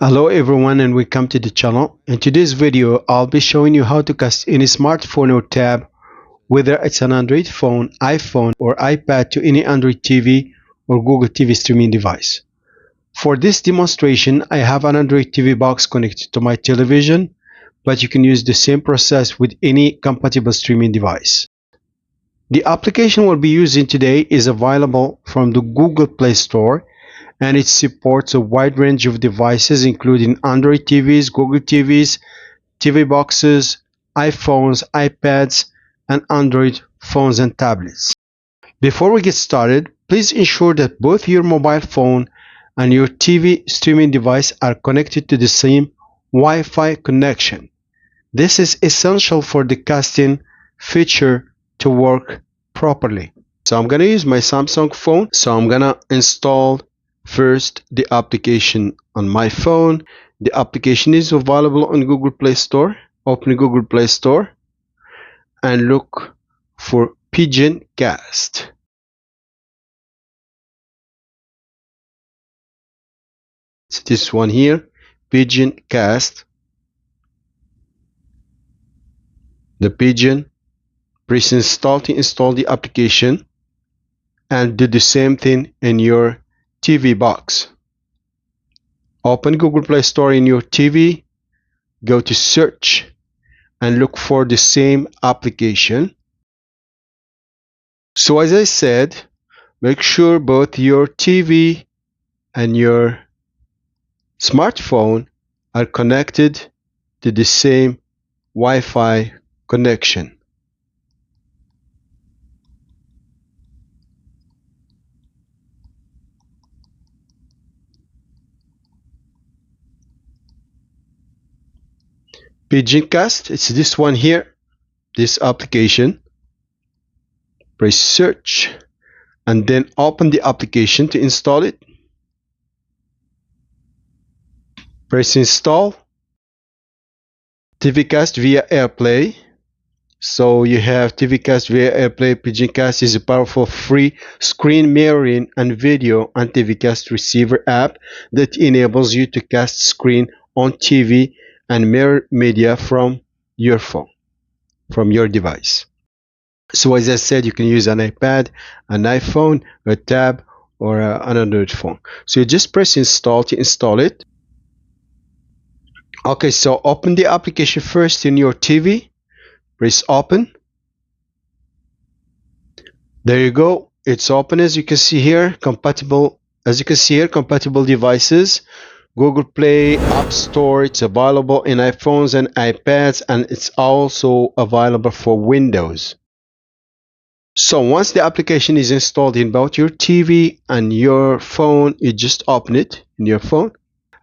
Hello everyone and welcome to the channel. In today's video I'll be showing you how to cast any smartphone or tab, whether it's an Android phone, iPhone or iPad, to any Android TV or Google TV streaming device. For this demonstration I have an Android TV box connected to my television, but you can use the same process with any compatible streaming device. The application we'll be using today is available from the Google Play Store, and it supports a wide range of devices including Android TVs, Google TVs, TV boxes, iPhones, iPads, and Android phones and tablets. Before we get started, please ensure that both your mobile phone and your TV streaming device are connected to the same Wi-Fi connection. This is essential for the casting feature to work properly. So I'm gonna use my Samsung phone. So I'm gonna install first the application on my phone. The application is available on Google Play Store. Open Google Play Store and look for Miracast. It's this one here, Miracast. The pigeon. Press install to install the application, and do the same thing in your TV box. Open Google Play Store in your TV, go to search and look for the same application. So as I said, make sure both your TV and your smartphone are connected to the same Wi-Fi connection. Miracast, it's this one here, this application. Press search and then open the application to install it. Press install. TVcast via AirPlay. So you have TVcast via AirPlay. Miracast is a powerful free screen mirroring and video and TVcast receiver app that enables you to cast screen on TV and mirror media from your phone, from your device. So as I said, you can use an iPad, an iPhone, a tab, or an Android phone. So you just press install to install it. Okay, so open the application first in your TV. Press open. There you go. It's open. As you can see here, compatible devices. Google Play, App Store. It's available in iPhones and iPads, and it's also available for Windows. So once the application is installed in both your TV and your phone, you just open it in your phone.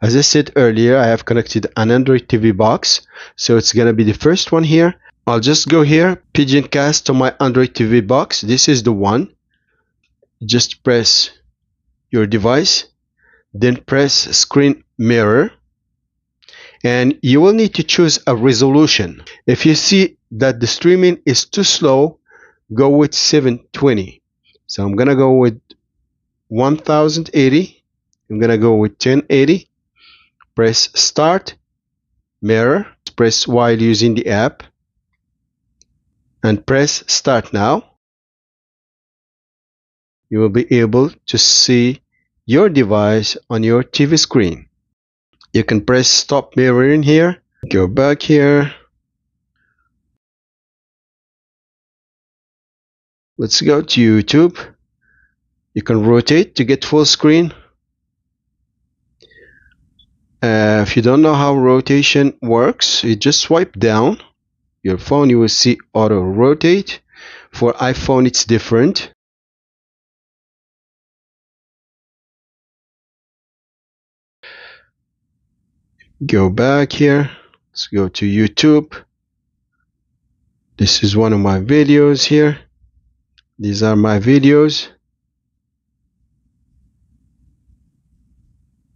As I said earlier, I have connected an Android TV box, so it's gonna be the first one here. I'll just go here, Miracast, to my Android TV box. This is the one. Just press your device, then press screen mirror, and you will need to choose a resolution. If you see that the streaming is too slow, go with 720. So I'm gonna go with 1080. I'm gonna go with 1080. Press start mirror. Press while using the app and press start now. You will be able to see your device on your TV screen. You can press stop mirroring here. Go back here. Let's go to YouTube. You can rotate to get full screen. If you don't know how rotation works, you just swipe down your phone, you will see auto rotate. For iPhone it's different. Go back here. Let's go to YouTube. This is one of my videos here. These are my videos.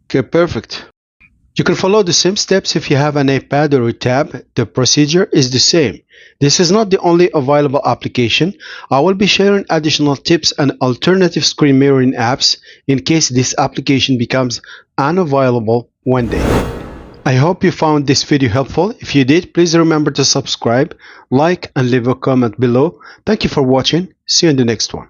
Okay, perfect. You can follow the same steps if you have an iPad or a tab. The procedure is the same. This is not the only available application. I will be sharing additional tips and alternative screen mirroring apps in case this application becomes unavailable one day. I hope you found this video helpful. If you did, please remember to subscribe, like, and leave a comment below. Thank you for watching. See you in the next one.